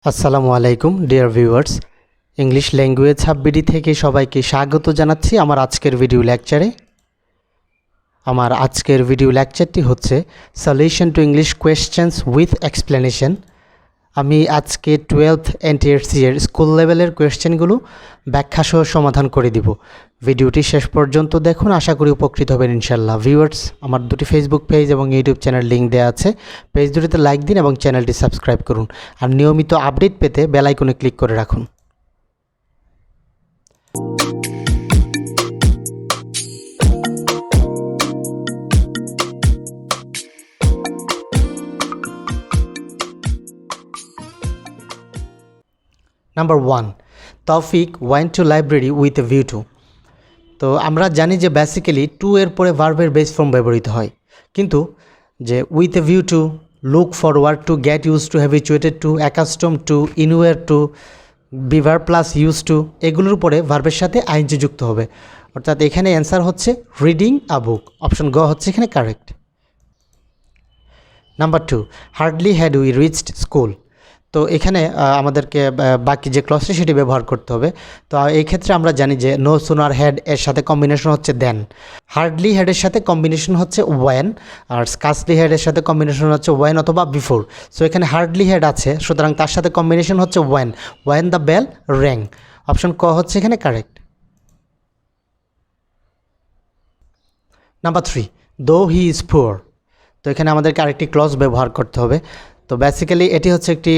আসসালামু আলাইকুম dear viewers, English language হাববিডি থেকে সবাইকে স্বাগত জানাচ্ছি আমার আজকের ভিডিও লেকচারে। আমার আজকের ভিডিও লেকচারটি হচ্ছে solution to English questions with explanation. আমি আজকে 12th NTSC এর স্কুল লেভেলের কোয়েশ্চেনগুলো ব্যাখ্যাসহ সমাধান করে দিব। ভিডিওটি শেষ পর্যন্ত দেখুন, আশা করি উপকৃত হবেন ইনশাল্লাহ। ভিউয়ার্স, আমার দুটি ফেসবুক পেজ এবং ইউটিউব চ্যানেল লিঙ্ক দেওয়া আছে। পেজ দুটিতে লাইক দিন এবং চ্যানেলটি সাবস্ক্রাইব করুন, আর নিয়মিত আপডেট পেতে বেল আইকনে ক্লিক করে রাখুন। নাম্বার 1, তৌফিক went to library with a view two. তো আমরা জানি যে বেসিক্যালি টু এর পরে ভার্বের বেস ফর্ম ব্যবহৃত হয়, কিন্তু যে with a view to, look forward to, get use to, habituated to, accustom to, inure to, বিভার প্লাস ইউজ টু, এগুলোর উপরে ভার্বের সাথে আইএনজি যুক্ত হবে। অর্থাৎ এখানে অ্যান্সার হচ্ছে রিডিং আ বুক, অপশন গ হচ্ছে এখানে correct. Number 2, hardly had we reached school. তো এখানে আমাদেরকে বাকি যে ক্লসটি সেটি ব্যবহার করতে হবে। তো এই ক্ষেত্রে আমরা জানি যে নো সুনার হ্যাড এর সাথে কম্বিনেশন হচ্ছে দেন, হার্ডলি হ্যাডের সাথে কম্বিনেশন হচ্ছে ওয়েন, আর স্কাসলি হ্যাডের সাথে কম্বিনেশন হচ্ছে ওয়েন অথবা বিফোর। সো এখানে হার্ডলি হ্যাড আছে, সুতরাং তার সাথে কম্বিনেশন হচ্ছে when, when the bell rang, option ক হচ্ছে এখানে কারেক্ট। নাম্বার 3, দো হি ইজ পুয়ার। তো এখানে আমাদেরকে আরেকটি ক্লজ ব্যবহার করতে হবে। তো বেসিক্যালি এটি হচ্ছে একটি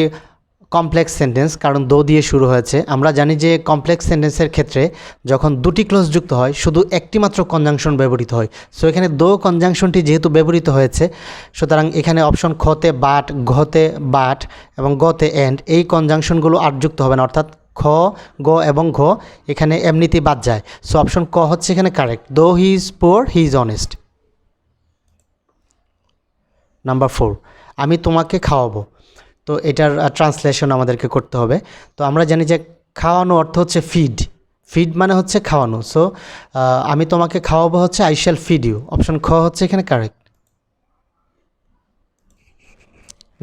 কমপ্লেক্স সেন্টেন্স, কারণ দো দিয়ে শুরু হয়েছে। আমরা জানি যে কমপ্লেক্স সেন্টেন্সের ক্ষেত্রে যখন দুটি ক্লজ যুক্ত হয় শুধু একটি মাত্র কনজাংশন ব্যবহৃত হয়। সো এখানে দো কনজাংশনটি যেহেতু ব্যবহৃত হয়েছে, সুতরাং এখানে অপশন খতে বাট, ঘতে বাট এবং গতে এন্ড, এই কনজাংশনগুলো আর যুক্ত হবে না, অর্থাৎ খ, গ এবং ঘ এখানে এমনিতেই বাদ যায়। সো অপশন ক হচ্ছে এখানে কারেক্ট, দো he is poor he is honest. Number 4, আমি তোমাকে খাওয়াবো। তো এটার ট্রান্সলেশন আমাদেরকে করতে হবে। তো আমরা জানি যে খাওয়ানো অর্থ হচ্ছে ফিড, ফিড মানে হচ্ছে খাওয়ানো। সো আমি তোমাকে খাওয়াবো হচ্ছে I shall feed you, option খ হচ্ছে এখানে কারেক্ট।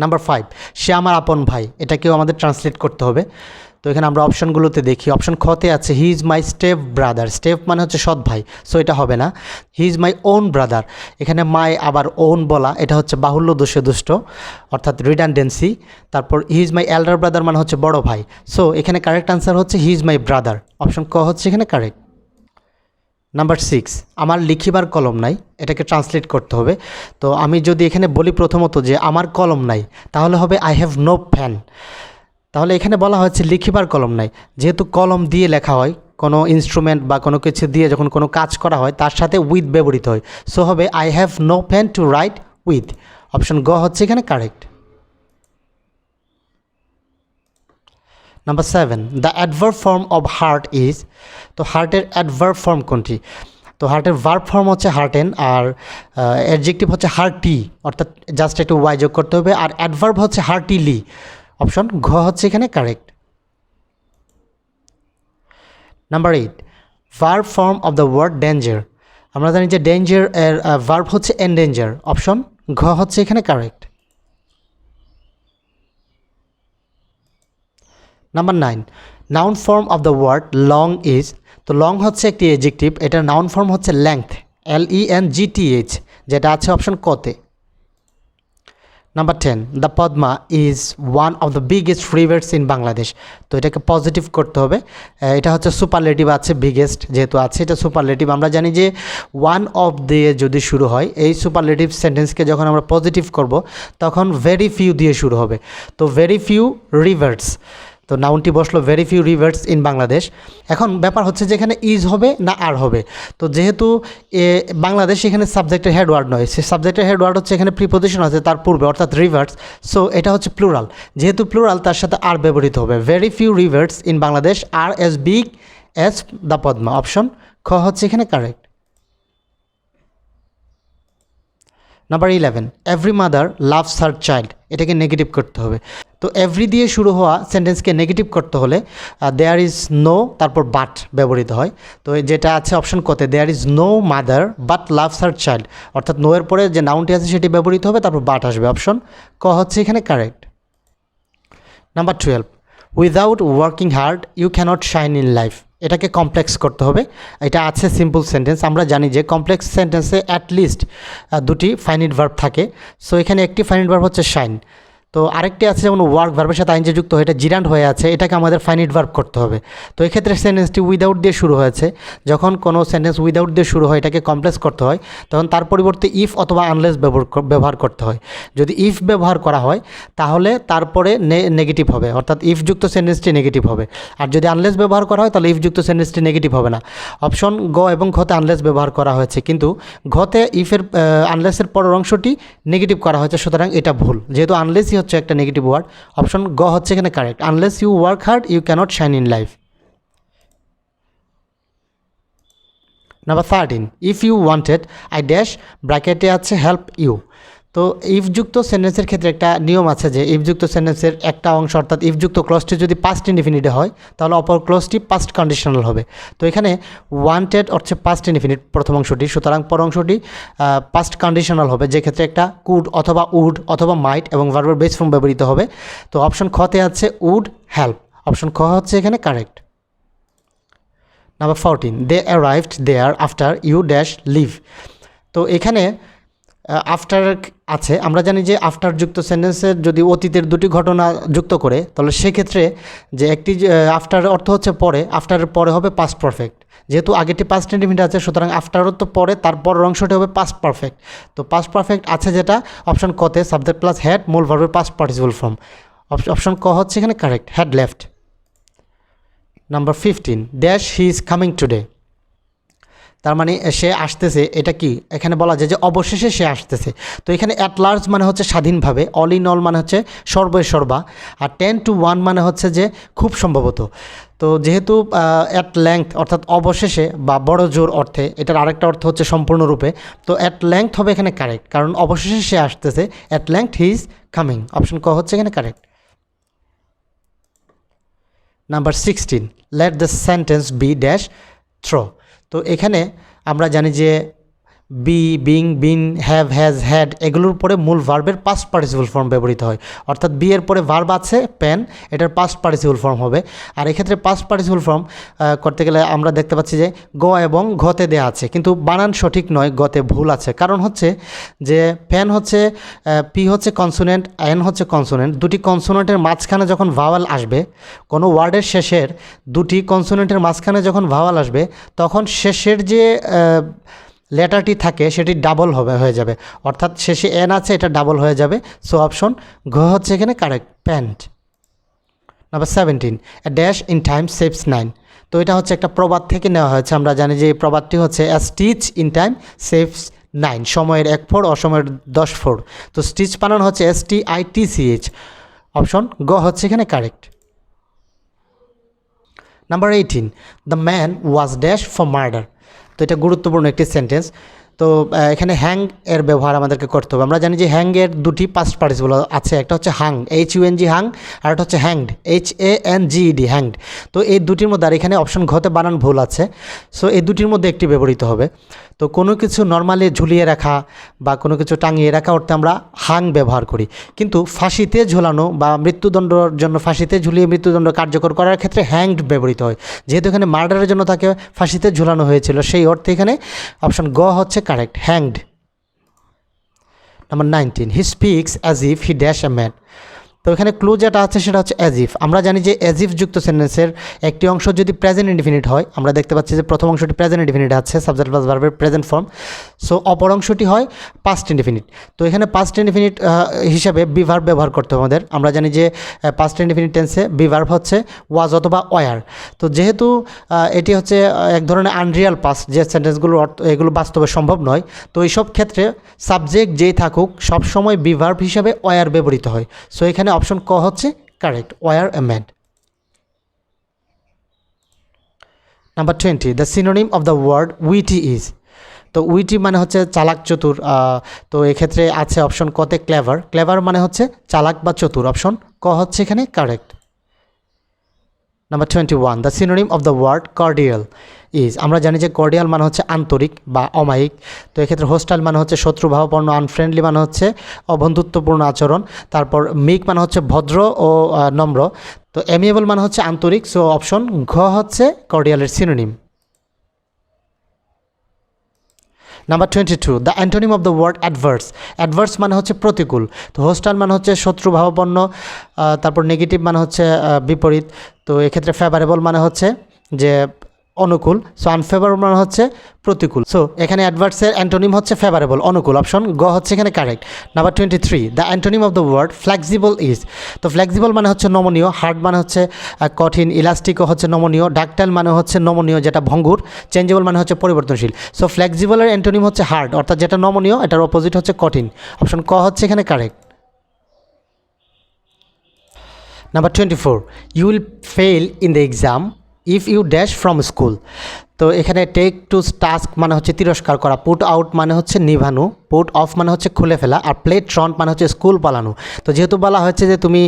নাম্বার 5, সে আমার আপন ভাই, এটাকেও আমাদের ট্রান্সলেট করতে হবে। তো এখানে আমরা অপশনগুলোতে দেখি, অপশন খতে আছে he is my step brother, step মানে হচ্ছে সৎ ভাই, সো এটা হবে না। He is my own brother, এখানে মাই আবার ওন বলা, এটা হচ্ছে বাহুল্য দোষে দুষ্ট, অর্থাৎ রিডান্ডেন্সি। তারপর he is my elder brother মানে হচ্ছে বড় ভাই, সো এখানে কারেক্ট আনসার হচ্ছে he is my brother, option ক হচ্ছে এখানে কারেক্ট। নাম্বার 6, আমার লিখিবার কলম নাই, এটাকে ট্রান্সলেট করতে হবে। তো আমি যদি এখানে বলি প্রথমত যে আমার কলম নাই, তাহলে হবে আই হ্যাভ নো পেন। তাহলে এখানে বলা হয়েছে লিখিবার কলম নাই, যেহেতু কলম দিয়ে লেখা হয়, কোনো ইনস্ট্রুমেন্ট বা কোনো কিছু দিয়ে যখন কোনো কাজ করা হয় তার সাথে উইথ ব্যবহৃত হয়, সো হবে I have no pen to write with, option গ হচ্ছে এখানে correct. Number 7, the adverb form of heart is. তো হার্টের অ্যাডভার্ব ফর্ম কোনটি? তো হার্টের ভার্ব ফর্ম হচ্ছে হার্টেন, আর অ্যাডজেক্টিভ হচ্ছে হার্টি, অর্থাৎ জাস্ট একটু ওয়াই যোগ করতে হবে, আর অ্যাডভার্ব হচ্ছে হার্টিলি, অপশন ঘ হচ্ছে এখানে correct. Number 8, verb form of the word danger. আমরা জানি যে ডেঞ্জার এর ভার্ব হচ্ছে এন্ডেঞ্জার, অপশন ঘ হচ্ছে এখানে correct. Number 9, noun form of the word long is. তো লং হচ্ছে একটি এডজেক্টিভ, এটার নাউন ফর্ম হচ্ছে লেংথ, LENGTH, যেটা আছে অপশন কতে। Number 10, the Padma is one of the biggest reverse in Bangladesh. তো এটাকে পজিটিভ করতে হবে, এটা হচ্ছে সুপারলেটিভ আছে, বিগেস্ট যেহেতু আছে এটা সুপারলেটিভ। আমরা জানি যে ওয়ান অফ দিয়ে যদি শুরু হয়, এই সুপারলেটিভ সেন্টেন্সকে যখন আমরা পজিটিভ করব তখন ভেরি ফিউ দিয়ে শুরু হবে। তো ভেরি ফিউ রিভার্স, তো নাউনটি বসলো very few rivers in Bangladesh. এখন ব্যাপার হচ্ছে যে এখানে ইজ হবে না আর হবে। তো যেহেতু বাংলাদেশ এখানে সাবজেক্টের হেড ওয়ার্ড নয়, সে সাবজেক্টের হেড ওয়ার্ড হচ্ছে এখানে প্রিপোজিশন আছে তার পূর্বে, অর্থাৎ রিভার্স। সো এটা হচ্ছে প্লুরাল, যেহেতু প্লুরাল তার সাথে আর ব্যবহৃত হবে, very few rivers in Bangladesh are as big as the Padma, option খ হচ্ছে এখানে correct. Number 11, every mother loves her child, এটাকে নেগেটিভ করতে হবে। তো এভরি দিয়ে শুরু হওয়া সেন্টেন্সকে নেগেটিভ করতে হলে দেয়ার ইজ নো তারপর বাট ব্যবহৃত হয়। তো যেটা আছে অপশন কতে, there is no mother but loves her child, অর্থাৎ নো এর পরে যে নাউনটি আছে সেটি ব্যবহৃত হবে, তারপর বাট আসবে, অপশন ক হচ্ছে এখানে correct. Number 12, without working hard you cannot shine in life. এটাকে কমপ্লেক্স করতে হবে। এটা আছে সিম্পল সেন্টেন্স। আমরা জানি যে কমপ্লেক্স সেন্টেন্সে অ্যাটলিস্ট দুটি ফাইনিট ভার্ব থাকে। সো এখানে একটি ফাইনিট ভার্ব হচ্ছে শাইন। তো আরেকটি আছে যেমন ওয়ার্ক, ভার্বের সাথে আইনজি যুক্ত হয়ে এটা জিরান্ড হয়ে আছে, এটাকে আমাদের ফাইনিট ভার্ব করতে হবে। তো এক্ষেত্রে সেন্টেন্সটি উইদাউট দিয়ে শুরু হয়েছে। যখন কোনো সেন্টেন্স উইদাউট দিয়ে শুরু হয় এটাকে কমপ্লেক্স করতে হয়, তখন তার পরিবর্তে ইফ অথবা আনলেস ব্যবহার করতে হয়। যদি ইফ ব্যবহার করা হয় তাহলে তারপরে নেগেটিভ হবে, অর্থাৎ ইফ যুক্ত সেন্টেন্সটি নেগেটিভ হবে। আর যদি আনলেস ব্যবহার করা হয় তাহলে ইফ যুক্ত সেন্টেন্সটি নেগেটিভ হবে না। অপশন গ এবং ঘতে আনলেস ব্যবহার করা হয়েছে, কিন্তু ঘতে ইফের আনলেসের পরের অংশটি নেগেটিভ করা হয়েছে, সুতরাং এটা ভুল। যেহেতু আনলেসই হচ্ছে একটা নেগেটিভ ওয়ার্ড, অপশন গ হচ্ছে এখানে correct. Unless you work hard you cannot shine in life. Number 13, if you wanted I dash, ব্র্যাকেটে আছে হেল্প ইউ। তো ইফযুক্ত সেন্টেন্সের ক্ষেত্রে একটা নিয়ম আছে যে ইফযুক্ত সেন্টেন্সের একটা অংশ অর্থাৎ ইফযুক্ত ক্লজটি যদি পাস্ট ইনডিফিনিটে হয় তাহলে অপর ক্লজটি পাস্ট কন্ডিশনাল হবে। তো এখানে ওয়ান্টেড হচ্ছে পাস্ট ইনডিফিনিট প্রথম অংশটি, সুতরাং পর অংশটি পাস্ট কন্ডিশনাল হবে, যে ক্ষেত্রে একটা কুড অথবা উড অথবা মাইট এবং ভার্বের বেস ফর্ম ব্যবহৃত হবে। তো অপশন খতে আছে উড হেল্প, অপশন খ হচ্ছে এখানে correct. Number 14, they arrived there after you dash leave. তো এখানে আফটার আছে। আমরা জানি যে আফটার যুক্ত সেন্টেন্সের যদি অতীতের দুটি ঘটনা যুক্ত করে তাহলে সেক্ষেত্রে যে একটি আফটার অর্থ হচ্ছে পরে, আফটারের পরে হবে পাস্ট পারফেক্ট। যেহেতু আগেরটি পাস্ট ইনডিফিনিট আছে সুতরাং আফটারও তো পরে, তারপরের অংশটি হবে পাস্ট পারফেক্ট। তো পাস্ট পারফেক্ট আছে যেটা অপশন কতে সাবজেক্ট প্লাস হ্যাড মূল ভার্বের পাস্ট পার্টিসিপল ফর্ম, অপশন ক হচ্ছে এখানে correct, had left. Number 15, dash he is coming today. তার মানে সে আসতেছে, এটা কি এখানে বলা যায় যে অবশেষে সে আসতেছে। তো এখানে অ্যাট লার্জ মানে হচ্ছে স্বাধীনভাবে, অল ইন অল মানে হচ্ছে সর্বে সর্বা, আর 10 to 1 মানে হচ্ছে যে খুব সম্ভবত। তো যেহেতু অ্যাট লেংথ অর্থাৎ অবশেষে বা বড় জোর অর্থে, এটার আরেকটা অর্থ হচ্ছে সম্পূর্ণরূপে, তো অ্যাট লেংথ হবে এখানে কারেক্ট, কারণ অবশেষে সে আসতেছে, at length he is coming, option ক হচ্ছে এখানে correct. Number 16, let the sentence be dash throw. তো এখানে আমরা জানি যে be, being, been, have, has, had এগুলোর পরে মূল ভার্বের পাস্ট পার্টিসিপল ফর্ম ব্যবহৃত হয়, অর্থাৎ বি এর পরে ভার্ব আছে পেন, এটার পাস্ট পার্টিসিপল ফর্ম হবে। আর এক্ষেত্রে পাস্ট পার্টিসিপল ফর্ম করতে গেলে আমরা দেখতে পাচ্ছি যে গ এবং ঘতে দেওয়া আছে, কিন্তু বানান সঠিক নয়, গতে ভুল আছে। কারণ হচ্ছে যে পেন হচ্ছে পি হচ্ছে কনসোনেন্ট, এন হচ্ছে কনসোনেন্ট, দুটি কনসোনেন্টের মাঝখানে যখন ভাওয়াল আসবে, কোনো ওয়ার্ডের শেষের দুটি কনসোনেন্টের মাঝখানে যখন ভাওয়াল আসবে তখন শেষের যে লেটারটি থাকে সেটি ডাবল হয়ে যাবে, অর্থাৎ শেষে এন আছে এটা ডাবল হয়ে যাবে। সো অপশন ঘ হচ্ছে এখানে correct, pant. Number 17, a dash in time saves 9। তো এটা হচ্ছে একটা প্রবাদ থেকে নেওয়া হয়েছে। আমরা জানি যে এই প্রবাদটি হচ্ছে এ স্টিচ ইন টাইম সেভস 9, সময়ের 1 ফোর অসময়ের 10 ফোর। তো স্টিচ বানানো হচ্ছে STITCH, অপশন গ হচ্ছে এখানে correct. Number 18, the man was dash for murder. তো এটা গুরুত্বপূর্ণ একটি সেন্টেন্স। তো এখানে হ্যাং এর ব্যবহার আমাদেরকে করতে হবে। আমরা জানি যে হ্যাংয়ের দুটি পাস্ট পার্টিসিপল আছে, একটা হচ্ছে হাং HUNG হাং, আর একটা হচ্ছে হ্যাংড HANGED হ্যাংড। তো এই দুটির মধ্যে, আর এখানে অপশন ঘতে বানান ভুল আছে, সো এই দুটির মধ্যে একটি ব্যবহৃত হবে। তো কোনো কিছু নর্মালি ঝুলিয়ে রাখা বা কোনো কিছু টাঙিয়ে রাখা অর্থে আমরা হাং ব্যবহার করি, কিন্তু ফাঁসিতে ঝোলানো বা মৃত্যুদণ্ডর জন্য ফাঁসিতে ঝুলিয়ে মৃত্যুদণ্ড কার্যকর করার ক্ষেত্রে হ্যাংড ব্যবহৃত হয়। যেহেতু এখানে মার্ডারের জন্য তাকে ফাঁসিতে ঝুলানো হয়েছিল সেই অর্থে এখানে অপশন গ হচ্ছে correct, hanged. Number 19, he speaks as if he dash a man. তো এখানে ক্লু যেটা আছে সেটা হচ্ছে অ্যাজ ইফ। আমরা জানি যে অ্যাজ ইফ যুক্ত সেন্টেন্সের একটি অংশ যদি প্রেজেন্ট ইনডিফিনিট হয়, আমরা দেখতে পাচ্ছি যে প্রথম অংশটি প্রেজেন্ট ইনডিফিনিট আছে সাবজেক্ট প্লাস ভার্বের প্রেজেন্ট ফর্ম, সো অপর অংশটি হয় পাস্ট ইনডিফিনিট। তো এখানে পাস্ট ইনডিফিনিট হিসাবে বি ভার্ব ব্যবহার করতে হবে আমাদের। আমরা জানি যে পাস্ট ইনডিফিনিট টেন্সে বি ভার্ব হচ্ছে ওয়াজ অথবা ওয়ার। তো যেহেতু এটি হচ্ছে এক ধরনের আনরিয়াল পাস্ট, যে সেন্টেন্সগুলোর অর্থ এগুলো বাস্তবে সম্ভব নয়, তো এইসব ক্ষেত্রে সাবজেক্ট যেই থাকুক সবসময় বি ভার্ব হিসাবে ওয়ার ব্যবহৃত হয়। সো এখানে অপশন ক হচ্ছে correct, war a man. Number 20, the synonym of the word witty is. তো উইটি মানে হচ্ছে চালাক চতুর। তো এক্ষেত্রে আছে অপশন কতে ক্লেভার, ক্লেভার মানে হচ্ছে চালাক বা চতুর, অপশন ক হচ্ছে এখানে correct. Number 21, the synonym of the word cordial. Is, আমরা জানি যে কর্ডিয়াল মানে হচ্ছে আন্তরিক বা অমায়িক, তো এক্ষেত্রে হোস্টাইল মানে হচ্ছে শত্রুভাবাপন্ন, আনফ্রেন্ডলি মানে হচ্ছে অবন্ধুত্বপূর্ণ আচরণ, তারপর মিক মানে হচ্ছে ভদ্র ও নম্র, তো অ্যামিয়েবল মানে হচ্ছে আন্তরিক, সো অপশন ঘ হচ্ছে কর্ডিয়ালের synonym. Number 22, the antonym of the word adverse. Adverse মানে হচ্ছে প্রতিকূল, তো হোস্টাইল মানে হচ্ছে শত্রুভাবাপন্ন, তারপর নেগেটিভ মানে হচ্ছে বিপরীত, তো এক্ষেত্রে ফেভারেবল মানে হচ্ছে যে অনুকূল, সো আনফেভারেবল মানে হচ্ছে প্রতিকূল। সো এখানে অ্যাডভার্সের অ্যান্টোনিম হচ্ছে ফেভারেবল, অনুকূল, অপশন গ হচ্ছে এখানে correct. Number 23, the antonym of the word flexible is. তো ফ্লেক্সিবল মানে হচ্ছে নমনীয়, হার্ড মানে হচ্ছে কঠিন, ইলাস্টিকও হচ্ছে নমনীয়, ডাকটাইল মানে হচ্ছে নমনীয় যেটা ভঙ্গুর, চেঞ্জেবল মানে হচ্ছে পরিবর্তনশীল। সো ফ্লেক্সিবলের অ্যান্টোনিম হচ্ছে হার্ড, অর্থাৎ যেটা নমনীয়, এটার অপোজিট হচ্ছে কঠিন, অপশন ক হচ্ছে এখানে correct. Number 24, you will fail in the exam if you dash from school. তো এখানে টেক টু টাস্ক মানে হচ্ছে তিরস্কার করা, পুট আউট মানে হচ্ছে নিভানো, পুট অফ মানে হচ্ছে খুলে ফেলা, আর প্লে ট্রন্ট মানে হচ্ছে স্কুল পালানো। তো যেহেতু বলা হচ্ছে যে তুমি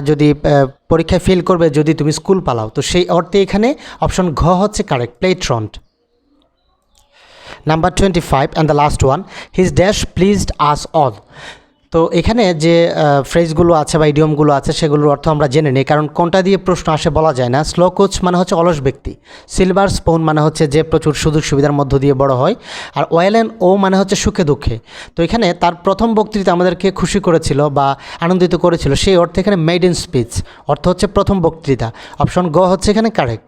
যদি পরীক্ষায় ফেল করবে যদি তুমি স্কুল পালাও, তো সেই অর্থে এখানে অপশন ঘ হচ্ছে correct, play truant. Number 25 and the last one, his dash pleased us all. তো এখানে যে ফ্রেজগুলো আছে বা ইডিয়মগুলো আছে সেগুলোর অর্থ আমরা জেনে নিই, কারণ কোনটা দিয়ে প্রশ্ন আসে বলা যায় না। স্লো কোচ মানে হচ্ছে অলস ব্যক্তি, সিলভার স্পুন মানে হচ্ছে যে প্রচুর সুযোগ সুবিধার মধ্য দিয়ে বড় হয়, আর ওয়েল অ্যান্ড ও মানে হচ্ছে সুখে দুঃখে। তো এখানে তার প্রথম বক্তৃতা আমাদেরকে খুশি করেছিল বা আনন্দিত করেছিল, সেই অর্থে এখানে মেড ইন স্পিচ অর্থ হচ্ছে প্রথম বক্তৃতা, অপশন গ হচ্ছে এখানে correct.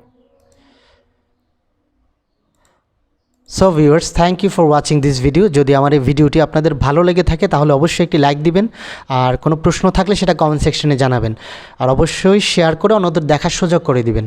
So viewers, thank you for watching this video. যদি আমার এই ভিডিওটি আপনাদের ভালো লেগে থাকে তাহলে অবশ্যই একটি লাইক দিবেন, আর কোনো প্রশ্ন থাকলে সেটা কমেন্ট সেকশনে জানাবেন, আর অবশ্যই শেয়ার করে অন্যদের দেখার সুযোগ করে দিবেন।